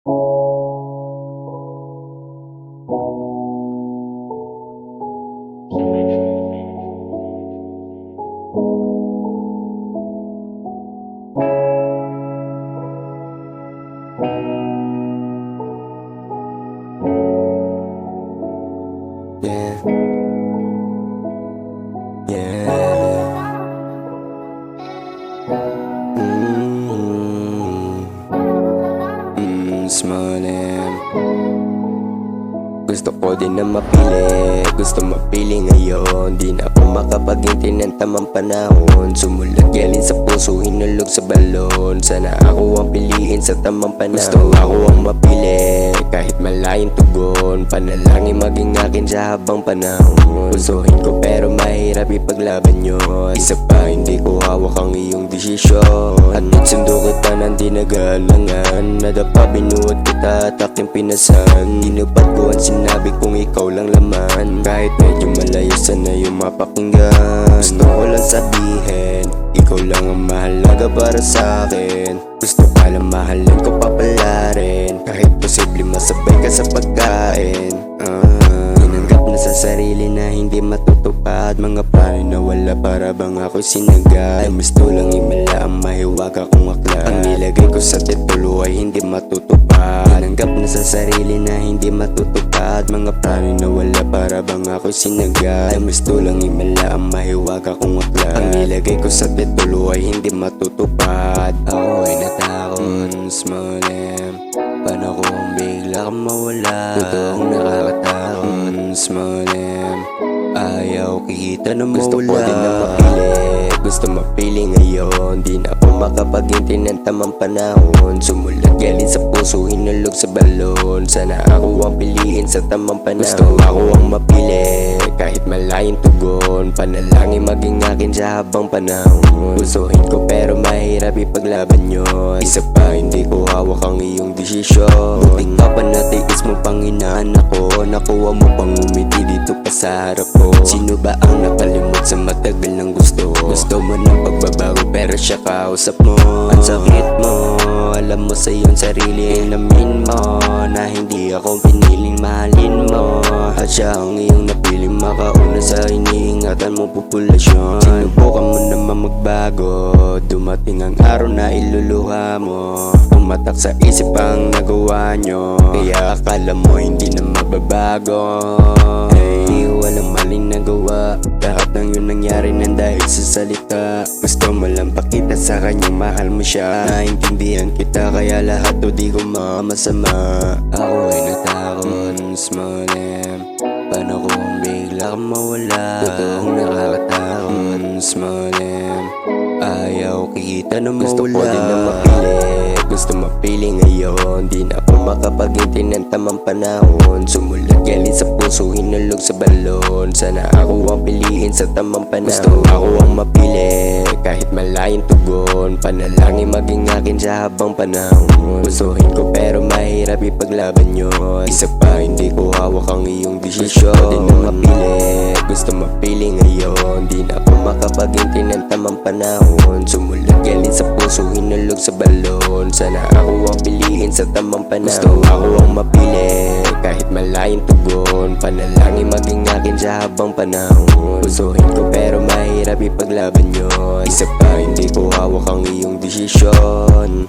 Yeah, yeah. Small M. Gusto ko din na mapili, gusto mapili ngayon. Di na ako makapaghintay ng tamang panahon. Sumulat galing sa puso, hinulog sa balon. Sana ako ang piliin sa tamang panahon. Gusto ako ang mapili, kahit malayong tugon. Panalangin maging akin sa habang panahon. Gustuhin ko pero mahirap ipaglaban yun. Isa pa hindi ko hawak ang iyong desisyon. At nagsundo kita ng di nagalangan. Nadapa binuot kita at aking pinasan. Tinupad ko ang sinabi kong ikaw lang laman. Kahit medyo malayo sana yung mapakinggan. Gusto ko lang sabihin, ikaw lang ang mahalaga para sa akin. Gusto ka lang mahalin ko pa pala rin. Kahit posible masabay ka sa pagkain. Tinanggap na sa sarili na hindi matutupad. Mga plano na wala para bang ako'y sinagad. Ay gusto lang imala ang mahiwaga kong aklat. Ang nilagay ko sa titulo ay hindi matutupad. Tinanggap na sa sarili na hindi matutupad. Mga plano na wala para bang ako'y sinagad. Ay gusto lang imala ang mahiwaga kong aklat. Ang nilagay ko sa titulo ay hindi matutupad. Ako ay natakot, small M. Paano kung bigla kang mawala? Totoong nakakatakot, small M. Ayaw kita na mawala. Gusto ko din na mapili, gusto mapili ngayon. Di na ako makapaghintay ng tamang panahon. Sumulat galing sa puso, hinulog sa balon. Sana ako ang piliin sa tamang panahon. Gusto ako ang mapili, kahit malayong tugon. Panalangin maging akin sa habang panahon. Gustuhin ko pero mahirap ipaglaban yun. Isa pa hindi ko hawak ang iyong desisyon. Buti ka pa natiis mo pang hinaan ako. Nakuha mo pang umiti dito pa sa harap ko. Sino ba ang nakalimot sa matagal ng gusto? Gusto mo ng pagbabago pero siya kausap mo. Ang sakit mo, alam mo sa iyong sarili. Inamin mo na hindi ako piniling mahalin mo. At siya ang iyong napiling makauna sa iniingatan mo populasyon. Sinubukan mo naman magbago, dumating ang araw na iluluha mo. Tumatak sa isip ang nagawa nyo, kaya akala mo hindi na mababago. Hey, walang maling nagawa. Lahat ng yun nangyari nang dahil sa salita. Gusto mo lang pakita sa kanyang mahal mo siya. Naintindihan kita kaya lahat to di ko masama. Ako ay natakot, small M. Paano kung bigla kang mawala? Totoong nakakatakot, small M. Ayaw kita na mawala. Gusto ko din na mapili, gusto mapili ngayon. Di na ako makapaghintay ng tamang panahon. Sumulat galing sa puso, hinulog sa balon. Sana ako ang piliin sa tamang panahon. Gusto ako ang mapili, kahit malayong tugon. Panalangin maging akin sa habang panahon. Gustuhin ko pero mahirap ipaglaban yun. Isa pa hindi ko hawak ang iyong desisyon. Gusto ko din na mapili, gusto mapili ngayon. Di na ako makapaghintay ng tamang panahon. Sumulat galing sa puso, hinulog sa balon. Sana ako ang piliin sa tamang panahon. Gusto ako ang mapili, kahit malayong tugon. Panalangin maging akin sa habang panahon. Gustuhin ko pero mahirap ipaglaban yun. Isa pa hindi ko hawak ang iyong desisyon.